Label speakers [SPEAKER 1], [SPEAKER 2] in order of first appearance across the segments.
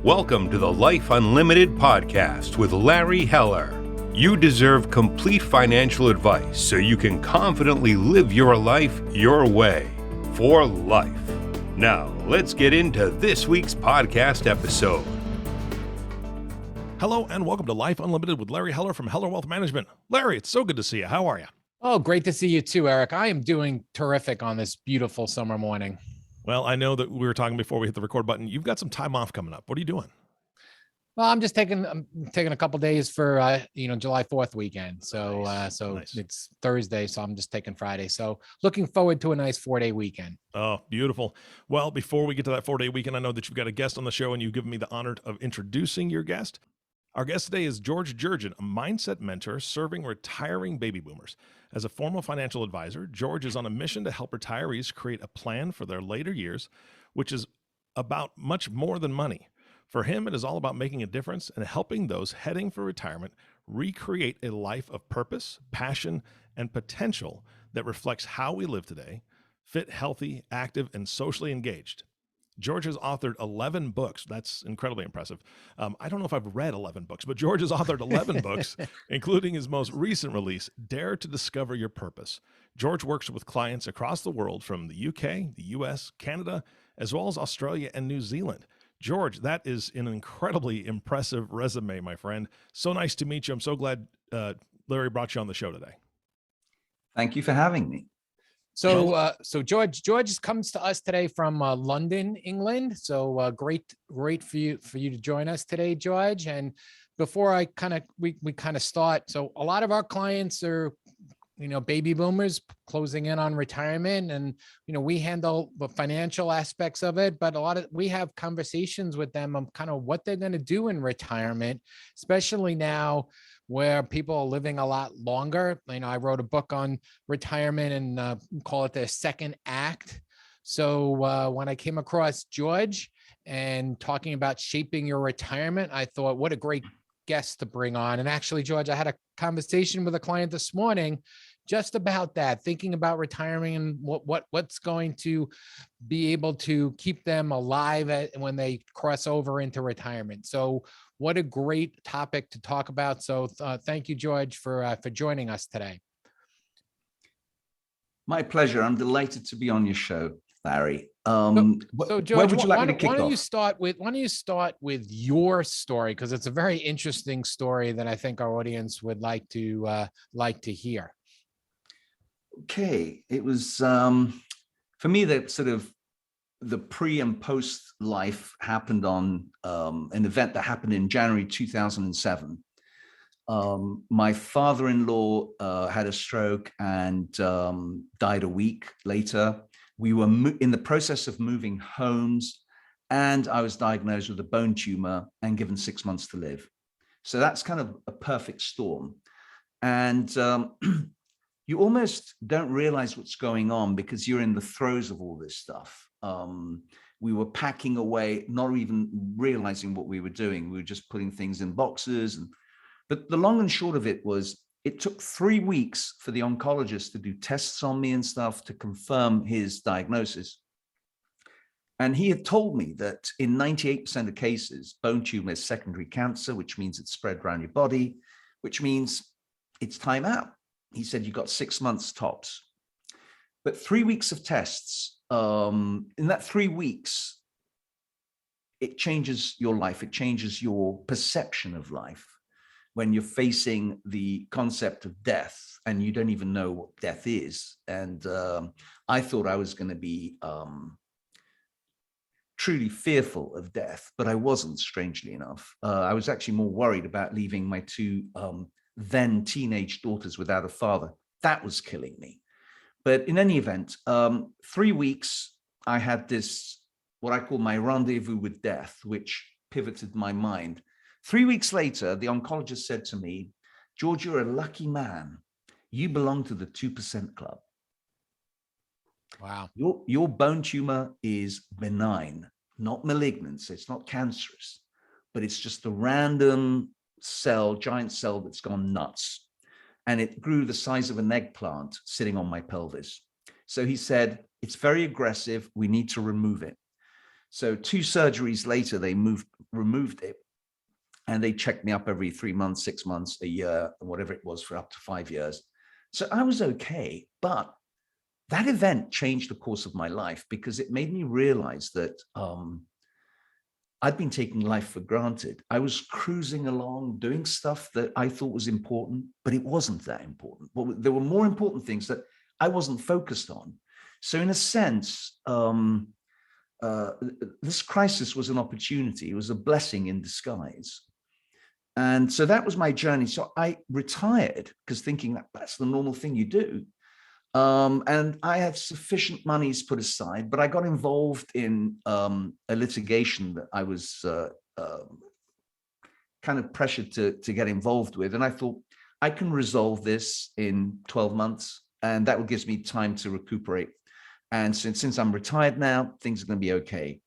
[SPEAKER 1] Welcome to the Life Unlimited podcast with Larry Heller. You deserve complete financial advice so you can confidently live your life your way, for life. Now, let's get into this week's podcast episode.
[SPEAKER 2] Hello and welcome to Life Unlimited with Larry Heller from Heller Wealth Management. Larry, it's so good to see you. How are you?
[SPEAKER 3] Oh, great to see you too, Eric. I am doing terrific on this beautiful summer morning.
[SPEAKER 2] Well, I know that we were talking before we hit the record button. You've got some time off coming up. What are you doing?
[SPEAKER 3] Well, I'm taking a couple days for July 4th weekend. So
[SPEAKER 2] Nice.
[SPEAKER 3] It's Thursday, so I'm just taking Friday. So looking forward to a nice 4-day weekend.
[SPEAKER 2] Oh, beautiful. Well, before we get to that 4-day weekend, I know that you've got a guest on the show and you've given me the honor of introducing your guest. Our guest today is George Jerjian, a mindset mentor serving retiring baby boomers. As a former financial advisor, George is on a mission to help retirees create a plan for their later years, which is about much more than money. For him, it is all about making a difference and helping those heading for retirement recreate a life of purpose, passion, and potential that reflects how we live today, fit, healthy, active, and socially engaged. George has authored 11 books. That's incredibly impressive. I don't know if I've read 11 books, but George has authored 11 books, including his most recent release, Dare to Discover Your Purpose. George works with clients across the world from the UK, the US, Canada, as well as Australia and New Zealand. George, that is an incredibly impressive resume, my friend. So nice to meet you. I'm so glad Larry brought you on the show today.
[SPEAKER 4] Thank you for having me.
[SPEAKER 3] So George comes to us today from London, England. So great for you to join us today, George. And before we start, so a lot of our clients are, baby boomers closing in on retirement, and we handle the financial aspects of it, but we have conversations with them on kind of what they're going to do in retirement, especially now where people are living a lot longer. I wrote a book on retirement and call it the second act. So when I came across George and talking about shaping your retirement, I thought, what a great guest to bring on. And actually, George, I had a conversation with a client this morning just about that, thinking about retiring and what's going to be able to keep them alive when they cross over into retirement. So what a great topic to talk about. So thank you, George, for joining us today.
[SPEAKER 4] My pleasure. I'm delighted to be on your show, Larry.
[SPEAKER 3] So George,
[SPEAKER 4] where would you like me to kick
[SPEAKER 3] why don't
[SPEAKER 4] off?
[SPEAKER 3] you start with your story, because it's a very interesting story that I think our audience would like to hear.
[SPEAKER 4] Okay, it was for me that sort of the pre and post life happened on an event that happened in January 2007. My father-in-law had a stroke and died a week later. We were in the process of moving homes, and I was diagnosed with a bone tumor and given 6 months to live. So that's kind of a perfect storm. And you almost don't realize what's going on because you're in the throes of all this stuff. We were packing away, not even realizing what we were doing. We were just putting things in boxes. But the long and short of it was, it took 3 weeks for the oncologist to do tests on me and stuff to confirm his diagnosis. And he had told me that in 98% of cases, bone tumor is secondary cancer, which means it's spread around your body, which means it's time out. He said, you got 6 months tops. But 3 weeks of tests, in that 3 weeks, it changes your life. It changes your perception of life when you're facing the concept of death and you don't even know what death is. And I thought I was going to be truly fearful of death, but I wasn't, strangely enough. I was actually more worried about leaving my two then teenage daughters without a father. That was killing me. But in any event, 3 weeks, I had this, what I call my rendezvous with death, which pivoted my mind. 3 weeks later, the oncologist said to me, George, you're a lucky man. You belong to the 2% club.
[SPEAKER 3] Wow.
[SPEAKER 4] Your bone tumor is benign, not malignant. So it's not cancerous, but it's just a random giant cell that's gone nuts. And it grew the size of an eggplant sitting on my pelvis. So he said, it's very aggressive. We need to remove it. So 2 surgeries later, they removed it, and they checked me up every 3 months, 6 months, a year, whatever it was, for up to 5 years. So I was okay, but that event changed the course of my life because it made me realize that I'd been taking life for granted. I was cruising along, doing stuff that I thought was important, but it wasn't that important. Well, there were more important things that I wasn't focused on. So in a sense, this crisis was an opportunity. It was a blessing in disguise. And so that was my journey. So I retired because thinking that that's the normal thing you do. And I had sufficient monies put aside, but I got involved in a litigation that I was kind of pressured to get involved with. And I thought, I can resolve this in 12 months, and that will give me time to recuperate. And since I'm retired now, things are going to be okay.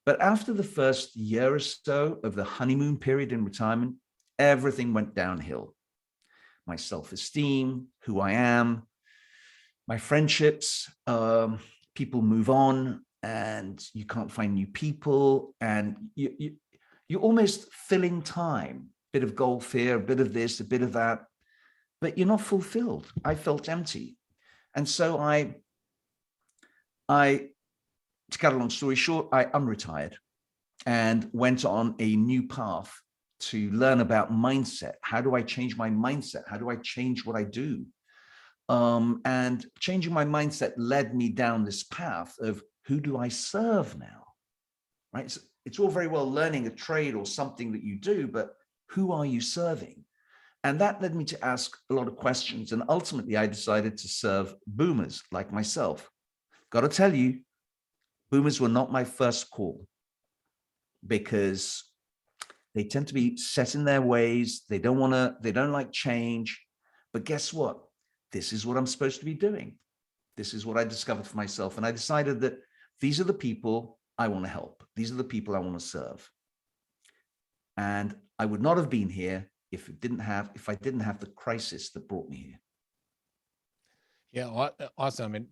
[SPEAKER 4] But after the first year or so of the honeymoon period in retirement, everything went downhill. My self-esteem, who I am, my friendships, people move on and you can't find new people, and you're almost filling time, bit of golf here, a bit of this, a bit of that, but you're not fulfilled. I felt empty. And so to cut a long story short, I unretired and went on a new path to learn about mindset. How do I change my mindset? How do I change what I do? And changing my mindset led me down this path of, who do I serve now? Right? So it's all very well learning a trade or something that you do, but who are you serving? And that led me to ask a lot of questions. And ultimately, I decided to serve boomers like myself. Got to tell you, boomers were not my first call, because they tend to be set in their ways. They don't like change. But guess what? This is what I'm supposed to be doing. This is what I discovered for myself. And I decided that these are the people I want to help. These are the people I want to serve. And I would not have been here if I didn't have the crisis that brought me here.
[SPEAKER 3] Yeah, awesome.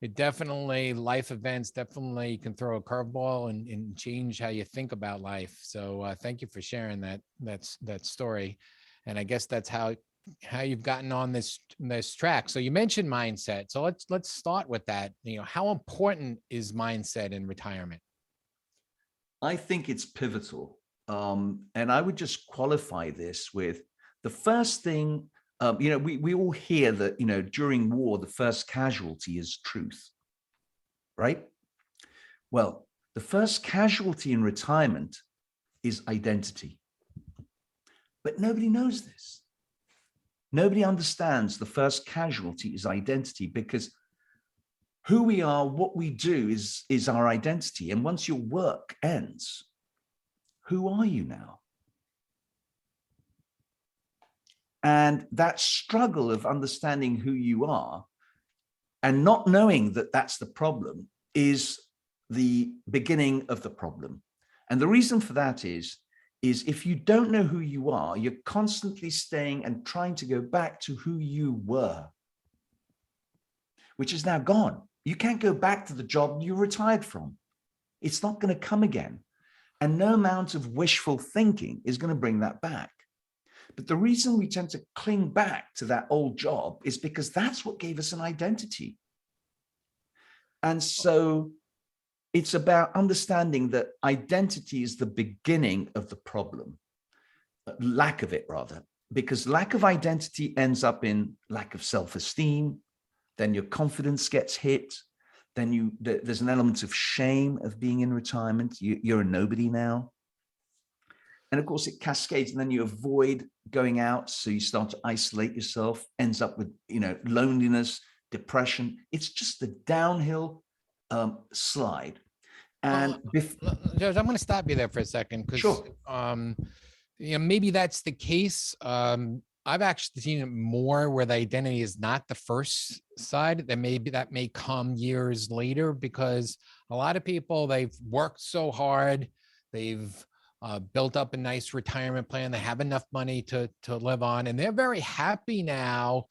[SPEAKER 3] It definitely, life events definitely can throw a curveball and change how you think about life. So thank you for sharing that story. And I guess that's how you've gotten on this track. So you mentioned mindset. So let's start with that. How important is mindset in retirement?
[SPEAKER 4] I think it's pivotal. And I would just qualify this with the first thing. We all hear that, during war, the first casualty is truth, right? Well, the first casualty in retirement is identity. But nobody knows this. Nobody understands the first casualty is identity, because who we are, what we do is our identity. And once your work ends, who are you now? And that struggle of understanding who you are and not knowing that that's the problem is the beginning of the problem. And the reason for that is if you don't know who you are, you're constantly staying and trying to go back to who you were, which is now gone. You can't go back to the job you retired from. It's not going to come again. And no amount of wishful thinking is going to bring that back. But the reason we tend to cling back to that old job is because that's what gave us an identity. And so it's about understanding that identity is the beginning of the problem, lack of it rather, because lack of identity ends up in lack of self-esteem. Then your confidence gets hit. Then there's an element of shame of being in retirement. You're a nobody now. And of course it cascades, and then you avoid going out. So you start to isolate yourself, ends up with, loneliness, depression. It's just a downhill slide. And
[SPEAKER 3] George, I'm going to stop you there for a second, because
[SPEAKER 4] sure.
[SPEAKER 3] Maybe that's the case. I've actually seen it more where the identity is not the first side. That may come years later, because a lot of people, they've worked so hard, they've built up a nice retirement plan, they have enough money to live on, and they're very happy now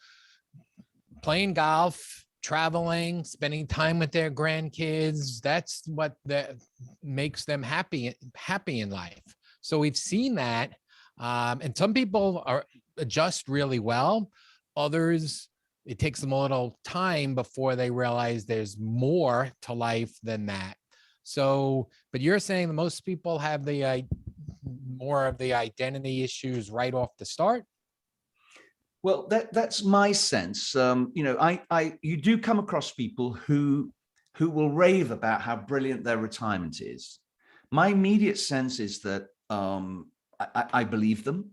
[SPEAKER 3] playing golf, traveling, spending time with their grandkids. That's what that makes them happy in life. So we've seen that. And some people adjust really well. Others, it takes them a little time before they realize there's more to life than that. So, but you're saying that most people have the more of the identity issues right off the start?
[SPEAKER 4] Well, that's my sense. You do come across people who will rave about how brilliant their retirement is. My immediate sense is that I believe them.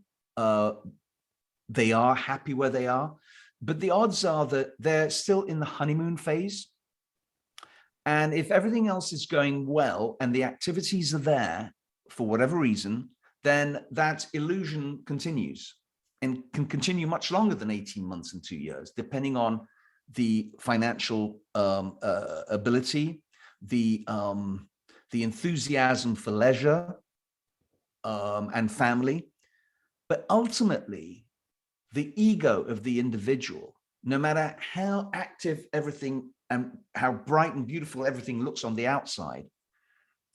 [SPEAKER 4] They are happy where they are, but the odds are that they're still in the honeymoon phase. And if everything else is going well and the activities are there for whatever reason, then that illusion continues. And can continue much longer than 18 months and 2 years, depending on the financial ability, the enthusiasm for leisure and family. But ultimately, the ego of the individual, no matter how active everything and how bright and beautiful everything looks on the outside,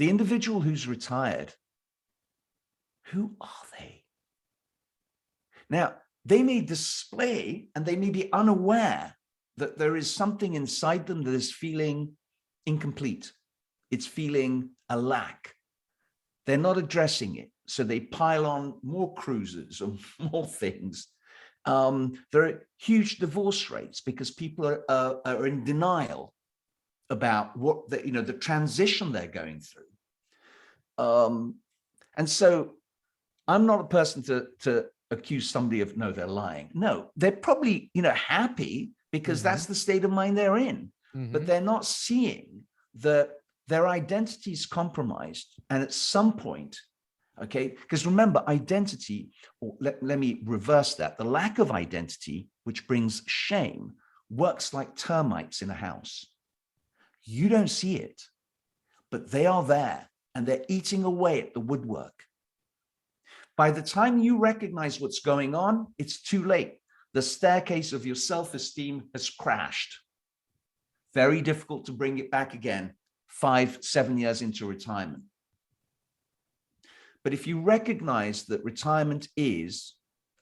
[SPEAKER 4] the individual who's retired, who are they? Now, they may display and they may be unaware that there is something inside them that is feeling incomplete. It's feeling a lack. They're not addressing it. So they pile on more cruises or more things. There are huge divorce rates because people are in denial about what the transition they're going through. And so I'm not a person to accuse somebody of, no, they're lying. No, they're probably, happy because that's the state of mind they're in, but they're not seeing that their identity is compromised. And at some point, okay, because remember, identity, or let me reverse that. The lack of identity, which brings shame, works like termites in a house. You don't see it, but they are there and they're eating away at the woodwork. By the time you recognize what's going on, it's too late. The staircase of your self-esteem has crashed. Very difficult to bring it back again 5-7 years into retirement. But if you recognize that retirement is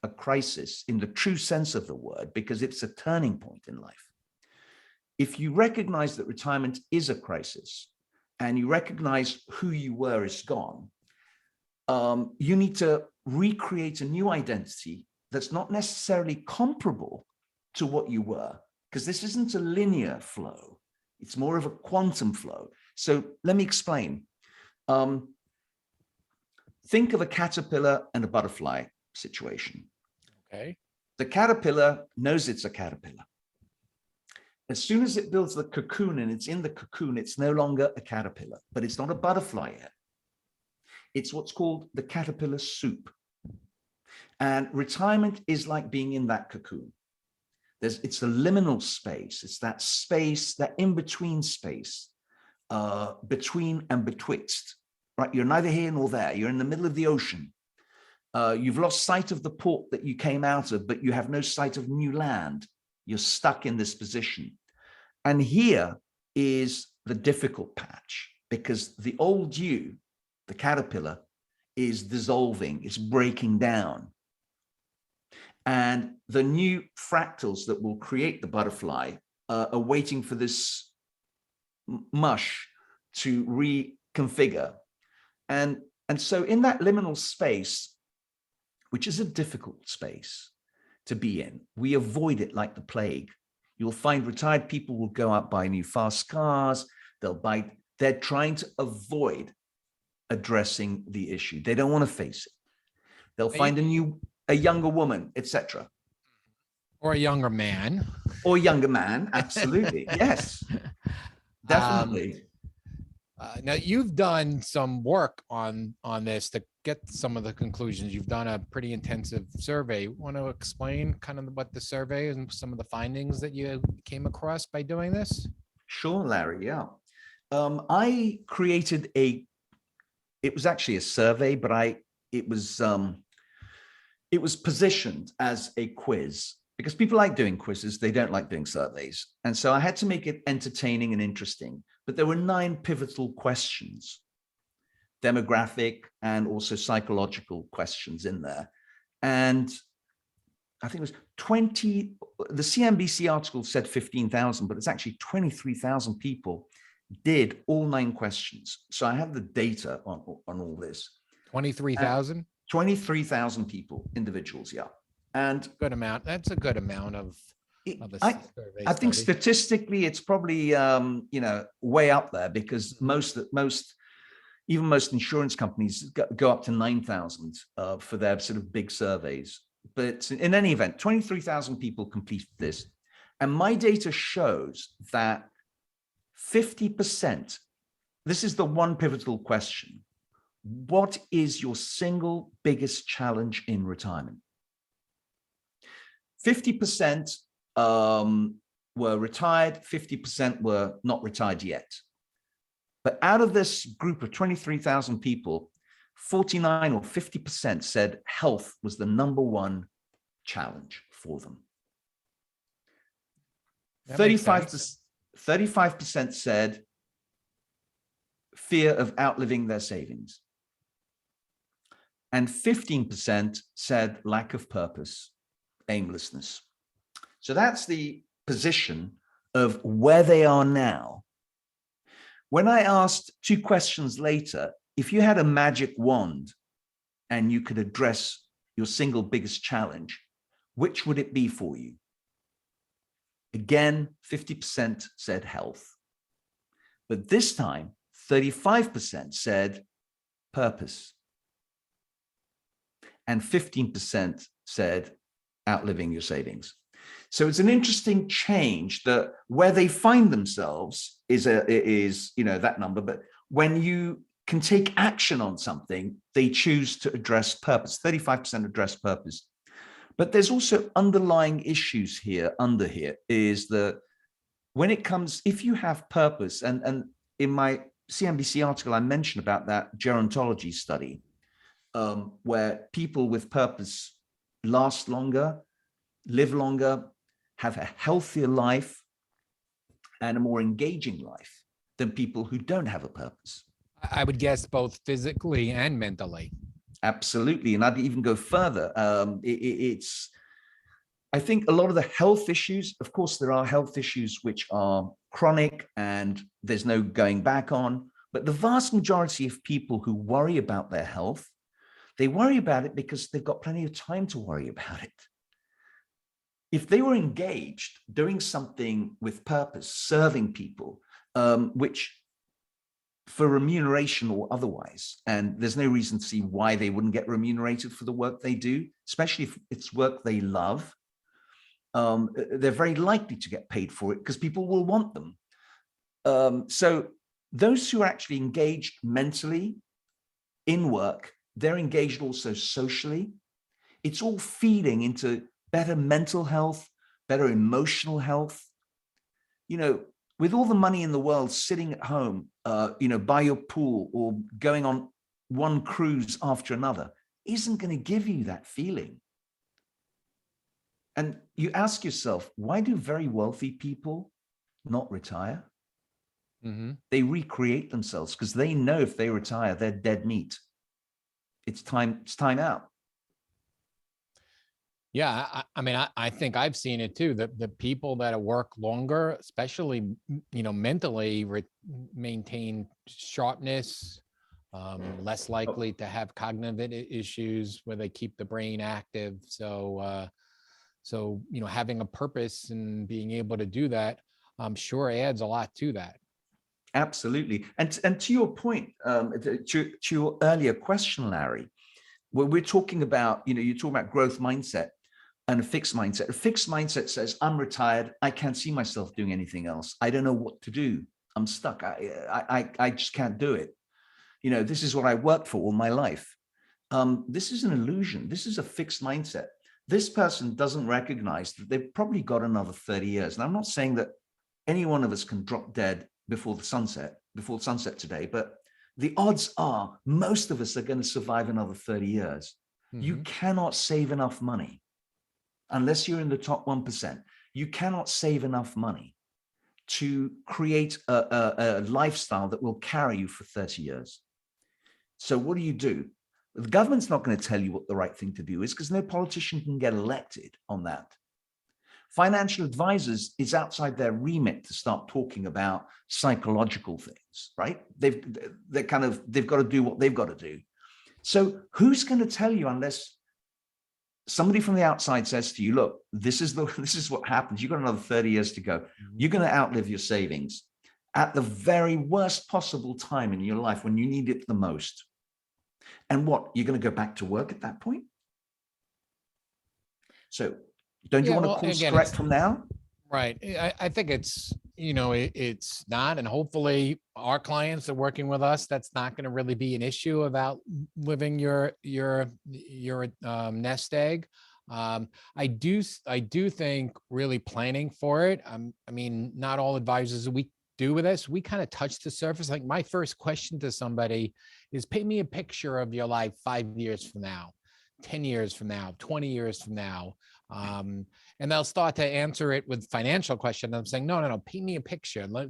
[SPEAKER 4] a crisis in the true sense of the word, because it's a turning point in life. If you recognize that retirement is a crisis and you recognize who you were is gone, you need to recreate a new identity that's not necessarily comparable to what you were, because this isn't a linear flow. It's more of a quantum flow. So let me explain. Think of a caterpillar and a butterfly situation.
[SPEAKER 3] Okay.
[SPEAKER 4] The caterpillar knows it's a caterpillar. As soon as it builds the cocoon and it's in the cocoon, it's no longer a caterpillar, but it's not a butterfly yet. It's what's called the caterpillar soup. And retirement is like being in that cocoon. It's a liminal space. It's that space, that in-between space, between and betwixt, right? You're neither here nor there. You're in the middle of the ocean. You've lost sight of the port that you came out of, but you have no sight of new land. You're stuck in this position. And here is the difficult patch, because the old you, the caterpillar, is dissolving, it's breaking down. And the new fractals that will create the butterfly are waiting for this mush to reconfigure. And so in that liminal space, which is a difficult space to be in, we avoid it like the plague. You'll find retired people will go out, buy new fast cars. They're trying to avoid addressing the issue. They don't want to face it. They'll find a younger woman, etc.
[SPEAKER 3] Or a younger man.
[SPEAKER 4] Or a younger man, absolutely. Yes, definitely.
[SPEAKER 3] Now you've done some work on this to get some of the conclusions. You've done a pretty intensive survey. Want to explain kind of what the survey and some of the findings that you came across by doing this?
[SPEAKER 4] Sure, Larry. Yeah. I created it was actually a survey, but it was positioned as a quiz. because people like doing quizzes, they don't like doing surveys. And so I had to make it entertaining and interesting. But there were 9 pivotal questions, demographic and also psychological questions in there. And I think it was 20, the CNBC article said 15,000, but it's actually 23,000 people did all 9 questions. So I have the data on all this.
[SPEAKER 3] 23,000?
[SPEAKER 4] 23,000 people, individuals, yeah. And
[SPEAKER 3] Good amount. That's a good amount of a survey
[SPEAKER 4] I think
[SPEAKER 3] study.
[SPEAKER 4] statistically it's probably way up there, because most insurance companies go up to 9,000 for their sort of big surveys. But in any event, 23,000 people completed this, and my data shows that 50%. This is the one pivotal question: what is your single biggest challenge in retirement? 50% were retired, 50% were not retired yet. But out of this group of 23,000 people, 49 or 50% said health was the number one challenge for them. 35% said fear of outliving their savings. And 15% said lack of purpose, aimlessness. So that's the position of where they are now. When I asked 2 questions later, if you had a magic wand and you could address your single biggest challenge, which would it be for you? Again, 50% said health. But this time, 35% said purpose. And 15% said outliving your savings. So it's an interesting change that where they find themselves is that number. But when you can take action on something, they choose to address purpose. 35% address purpose. But there's also underlying issues here is that when it comes, if you have purpose, and in my CNBC article, I mentioned about that gerontology study, where people with purpose last longer, live longer, have a healthier life, and a more engaging life than people who don't have a purpose.
[SPEAKER 3] I would guess both physically and mentally.
[SPEAKER 4] Absolutely. And I'd even go further. I think a lot of the health issues, of course, there are health issues which are chronic and there's no going back on, but the vast majority of people who worry about their health, they worry about it because they've got plenty of time to worry about it. If they were engaged doing something with purpose, serving people, which for remuneration or otherwise, and there's no reason to see why they wouldn't get remunerated for the work they do, especially if it's work they love, they're very likely to get paid for it because people will want them. So those who are actually engaged mentally in work, they're engaged also socially. It's all feeding into better mental health, better emotional health. With all the money in the world sitting at home, by your pool or going on one cruise after another, isn't going to give you that feeling. And you ask yourself, why do very wealthy people not retire? Mm-hmm. They recreate themselves because they know if they retire, they're dead meat. It's time out.
[SPEAKER 3] Yeah, I think I've seen it too. The people that work longer, especially, mentally maintain sharpness, less likely to have cognitive issues where they keep the brain active. So having a purpose and being able to do that, I'm sure adds a lot to that.
[SPEAKER 4] Absolutely. And to your point, to your earlier question, Larry, where we're talking about, you're talking about growth mindset and a fixed mindset. A fixed mindset says, I'm retired. I can't see myself doing anything else. I don't know what to do. I'm stuck. I just can't do it. This is what I worked for all my life. This is an illusion. This is a fixed mindset. This person doesn't recognize that they've probably got another 30 years. And I'm not saying that any one of us can drop dead before sunset today, but the odds are most of us are going to survive another 30 years. Mm-hmm. You cannot save enough money unless you're in the top 1%, you cannot save enough money to create a lifestyle that will carry you for 30 years. So what do? The government's not going to tell you what the right thing to do is, because no politician can get elected on that. Financial advisors, is outside their remit to start talking about psychological things, right? They've got to do what they've got to do. So who's going to tell you, unless somebody from the outside says to you, look, this is what happens. You've got another 30 years to go. You're going to outlive your savings at the very worst possible time in your life when you need it the most. And what, you're going to go back to work at that point? So don't you want to course correct from now?
[SPEAKER 3] Right. I think it's, it's not, and hopefully our clients are working with us. That's not going to really be an issue about living your nest egg. I do think really planning for it. I mean, not all advisors we do with this, we kind of touch the surface. Like my first question to somebody is, paint me a picture of your life 5 years from now, 10 years from now, 20 years from now. And they'll start to answer it with financial questions. I'm saying, no, paint me a picture. Let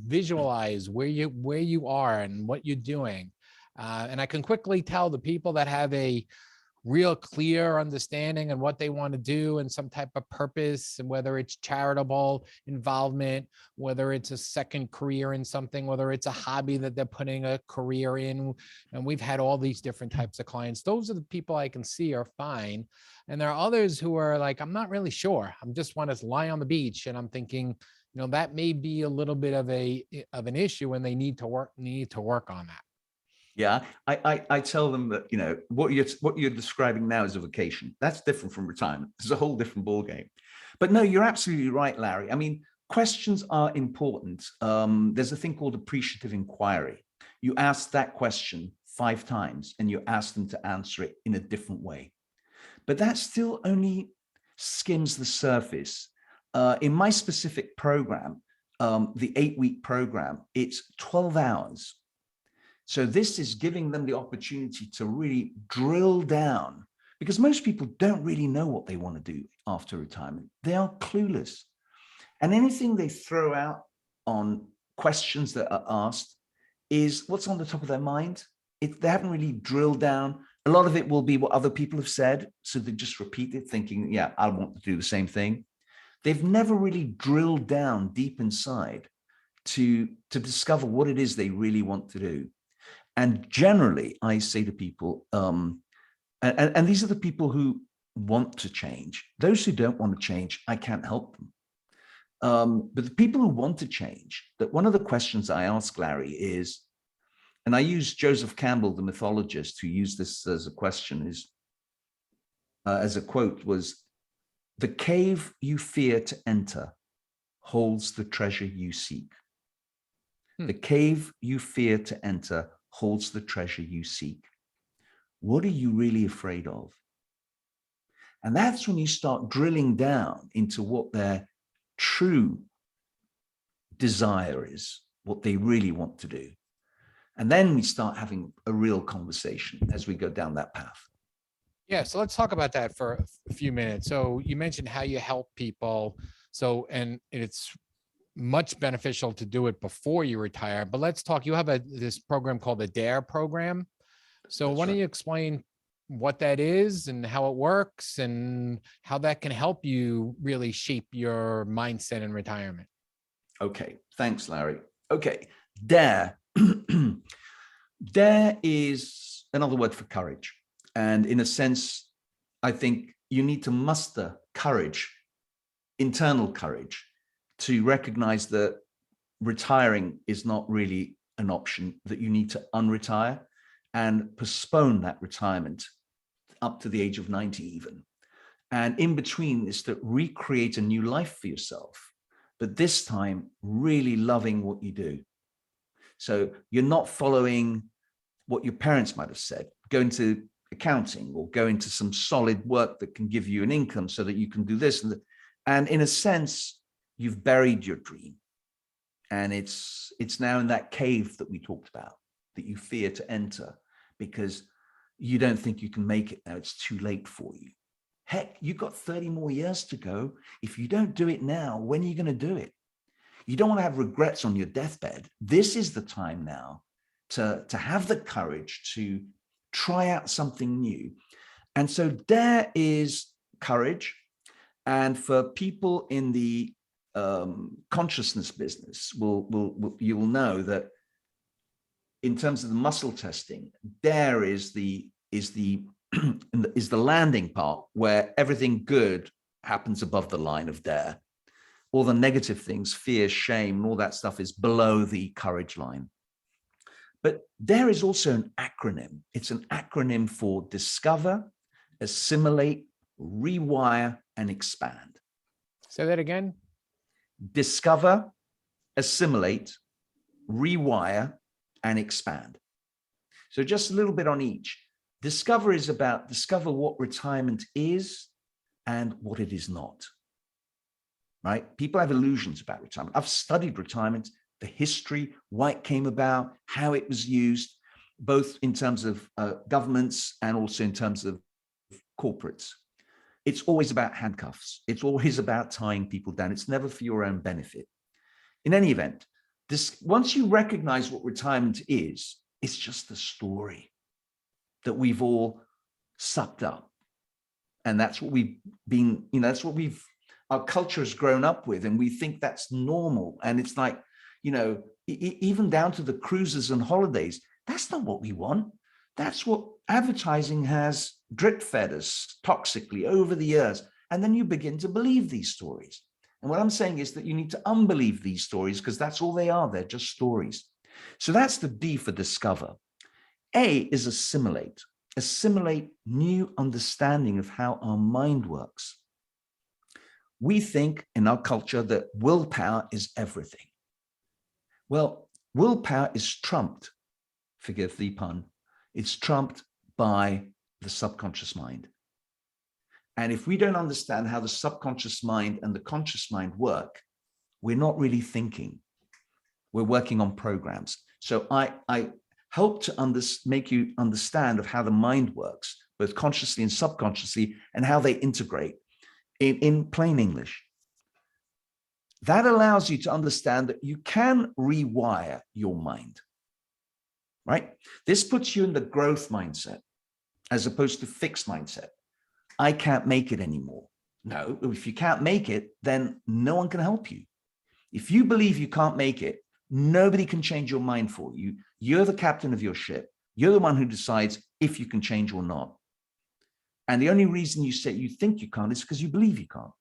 [SPEAKER 3] visualize where you are and what you're doing. And I can quickly tell the people that have a real clear understanding and what they want to do and some type of purpose, and whether it's charitable involvement, whether it's a second career in something, whether it's a hobby that they're putting a career in. And we've had all these different types of clients. Those are the people I can see are fine. And there are others who are like, I'm not really sure. I just want to lie on the beach. And I'm thinking, that may be a little bit of an issue, and they need to work on that.
[SPEAKER 4] Yeah, I tell them that, what you're describing now is a vacation. That's different from retirement. It's a whole different ballgame. But no, you're absolutely right, Larry. I mean, questions are important. There's a thing called appreciative inquiry. You ask that question 5 times and you ask them to answer it in a different way. But that still only skims the surface. In my specific program, the 8-week program, it's 12 hours. So this is giving them the opportunity to really drill down, because most people don't really know what they want to do after retirement. They are clueless. And anything they throw out on questions that are asked is what's on the top of their mind. They haven't really drilled down. A lot of it will be what other people have said. So they just repeat it thinking, yeah, I want to do the same thing. They've never really drilled down deep inside to discover what it is they really want to do. And generally, I say to people, and these are the people who want to change. Those who don't want to change, I can't help them. But the people who want to change, that one of the questions I ask Larry is, and I use Joseph Campbell, the mythologist, who used this as a question, as a quote was, "The cave you fear to enter holds the treasure you seek." The cave you fear to enter holds the treasure you seek. What are you really afraid of? And that's when you start drilling down into what their true desire is, what they really want to do. And then we start having a real conversation as we go down that path.
[SPEAKER 3] Yeah, so let's talk about that for a few minutes. So you mentioned how you help people. So, and it's much beneficial to do it before you retire, but let's talk, you have this program called the DARE program. So why don't you explain what that is and how it works and how that can help you really shape your mindset in retirement?
[SPEAKER 4] Okay, thanks, Larry. Okay, DARE. DARE is another word for courage. And in a sense, I think you need to muster courage, internal courage, to recognize that retiring is not really an option, that you need to unretire and postpone that retirement up to the age of 90 even. And in between is to recreate a new life for yourself, but this time really loving what you do. So you're not following what your parents might have said, go into accounting or go into some solid work that can give you an income so that you can do this. And in a sense, you've buried your dream. And it's now in that cave that we talked about, that you fear to enter because you don't think you can make it now. It's too late for you. Heck, you've got 30 more years to go. If you don't do it now, when are you going to do it? You don't want to have regrets on your deathbed. This is the time now to have the courage to try out something new. And so there is courage. And for people in the consciousness business, you will know that in terms of the muscle testing, there is the landing part where everything good happens above the line of dare. All the negative things, fear, shame, and all that stuff is below the courage line. But there is also an acronym. It's an acronym for discover, assimilate, rewire, and expand.
[SPEAKER 3] Say that again.
[SPEAKER 4] Discover, assimilate, rewire, and expand. So just a little bit on each. Discover is about discover what retirement is and what it is not. Right? People have illusions about retirement. I've studied retirement, the history, why it came about, how it was used, both in terms of governments and also in terms of corporates. It's always about handcuffs. It's always about tying people down. It's never for your own benefit. In any event, once you recognize what retirement is, it's just a story that we've all sucked up. And that's what we've been, that's what our culture has grown up with, and we think that's normal. And it's like, even down to the cruises and holidays, that's not what we want. That's what advertising has drip fed us toxically over the years. And then you begin to believe these stories. And what I'm saying is that you need to unbelieve these stories, because that's all they are. They're just stories. So that's the D for discover. A is assimilate. Assimilate new understanding of how our mind works. We think in our culture that willpower is everything. Well, willpower is trumped, forgive the pun, it's trumped by the subconscious mind. And if we don't understand how the subconscious mind and the conscious mind work, we're not really thinking. We're working on programs. So I help to make you understand of how the mind works, both consciously and subconsciously, and how they integrate in plain English. That allows you to understand that you can rewire your mind, right? This puts you in the growth mindset as opposed to fixed mindset. I can't make it anymore. No, if you can't make it, then no one can help you. If you believe you can't make it, nobody can change your mind for you. You're the captain of your ship. You're the one who decides if you can change or not. And the only reason you think you can't is because you believe you can't,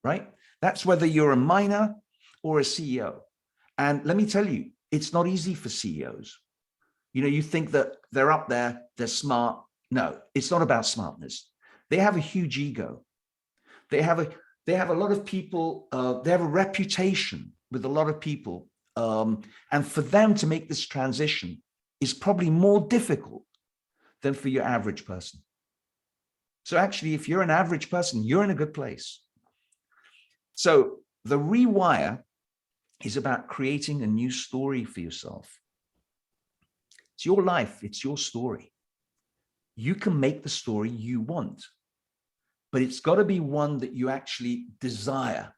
[SPEAKER 4] right? That's whether you're a miner or a CEO. And let me tell you, it's not easy for CEOs. You think that they're up there, they're smart. No, it's not about smartness. They have a huge ego. They have a lot of people, they have a reputation with a lot of people. And for them to make this transition is probably more difficult than for your average person. So actually, if you're an average person, you're in a good place. So the rewire is about creating a new story for yourself. It's your life. It's your story. You can make the story you want, but it's got to be one that you actually desire,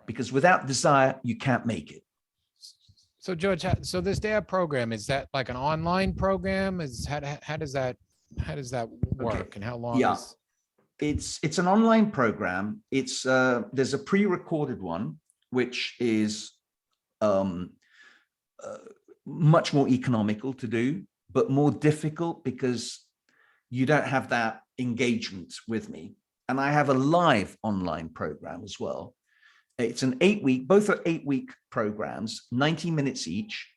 [SPEAKER 4] because without desire, you can't make it.
[SPEAKER 3] So George, so this DARE program, is that like an online program? How does that work? Okay. And how long?
[SPEAKER 4] Yeah. It's an online program. It's there's a pre-recorded one, which is much more economical to do, but more difficult because you don't have that engagement with me. And I have a live online program as well. It's an 8-week, both are 8-week programs, 90 minutes each,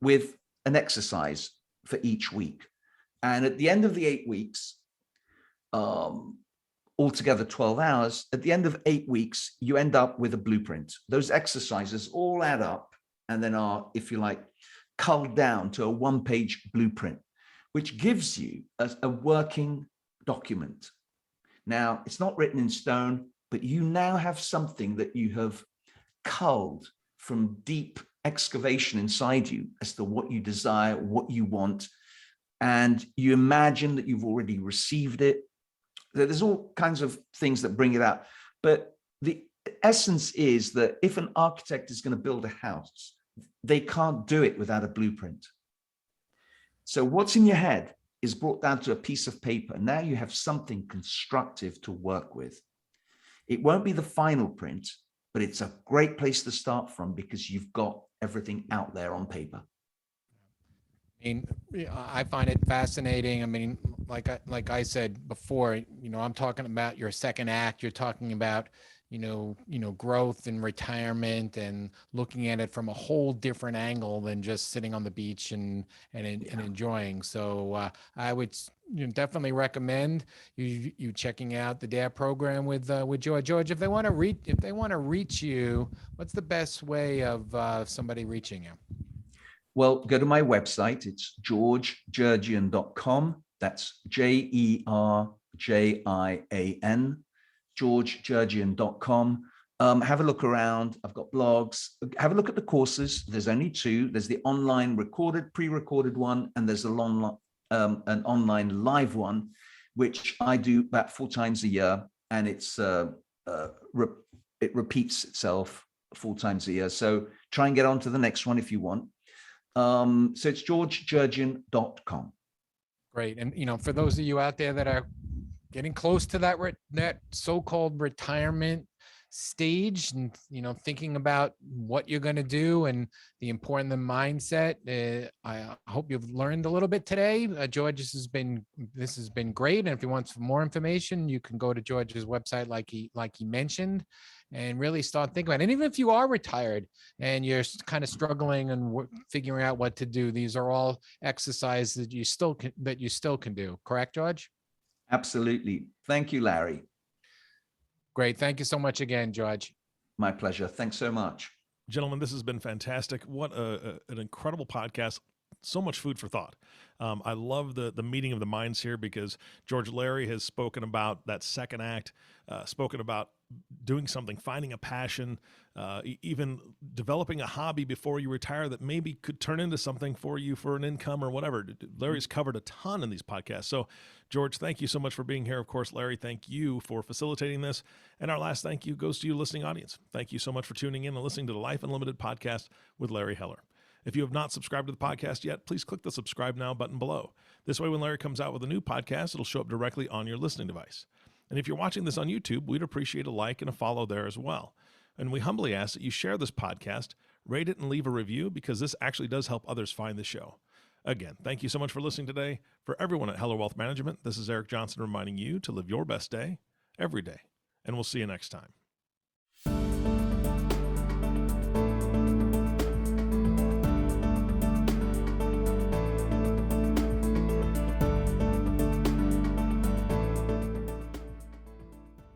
[SPEAKER 4] with an exercise for each week. And at the end of the 8 weeks, altogether 12 hours, at the end of 8 weeks, you end up with a blueprint. Those exercises all add up and then are, if you like, culled down to a one-page blueprint, which gives you a working document. Now, it's not written in stone, but you now have something that you have culled from deep excavation inside you as to what you desire, what you want, and you imagine that you've already received it. There's all kinds of things that bring it out. But the essence is that if an architect is going to build a house, they can't do it without a blueprint. So what's in your head is brought down to a piece of paper. Now you have something constructive to work with. It won't be the final print, but it's a great place to start from because you've got everything out there on paper.
[SPEAKER 3] I mean, I find it fascinating. I mean, like I said before, I'm talking about your second act. You're talking about, growth and retirement and looking at it from a whole different angle than just sitting on the beach and enjoying. So I would definitely recommend you checking out the DAD program with George. George, if they want to reach you, what's the best way of somebody reaching you?
[SPEAKER 4] Well, go to my website. It's georgejerjian.com. That's Jerjian, georgejerjian.com. Have a look around. I've got blogs. Have a look at the courses. There's only two. There's the online pre-recorded one, and there's an online live one, which I do about 4 times a year, and it repeats itself 4 times a year. So try and get on to the next one if you want. So it's georgejerjian.com.
[SPEAKER 3] Great. And, for those of you out there that are getting close to that so-called retirement stage and, thinking about what you're going to do and the importance of mindset, I hope you've learned a little bit today. George, this has been great. And if you want some more information, you can go to George's website, like he mentioned, and really start thinking about it. And even if you are retired and you're kind of struggling and figuring out what to do, these are all exercises that you still can do. Correct, George?
[SPEAKER 4] Absolutely. Thank you, Larry.
[SPEAKER 3] Great. Thank you so much again, George.
[SPEAKER 4] My pleasure. Thanks so much.
[SPEAKER 2] Gentlemen, this has been fantastic. What an incredible podcast. So much food for thought. I love the meeting of the minds here because George Larry has spoken about that second act, spoken about doing something, finding a passion, even developing a hobby before you retire that maybe could turn into something for you for an income or whatever. Larry's covered a ton in these podcasts. So, George, thank you so much for being here. Of course, Larry, thank you for facilitating this. And our last thank you goes to you, listening audience. Thank you so much for tuning in and listening to the Life Unlimited podcast with Larry Heller. If you have not subscribed to the podcast yet, please click the subscribe now button below. This way, when Larry comes out with a new podcast, it'll show up directly on your listening device. And if you're watching this on YouTube, we'd appreciate a like and a follow there as well. And we humbly ask that you share this podcast, rate it, and leave a review because this actually does help others find the show. Again, thank you so much for listening today. For everyone at Heller Wealth Management, this is Eric Johnson reminding you to live your best day every day. And we'll see you next time.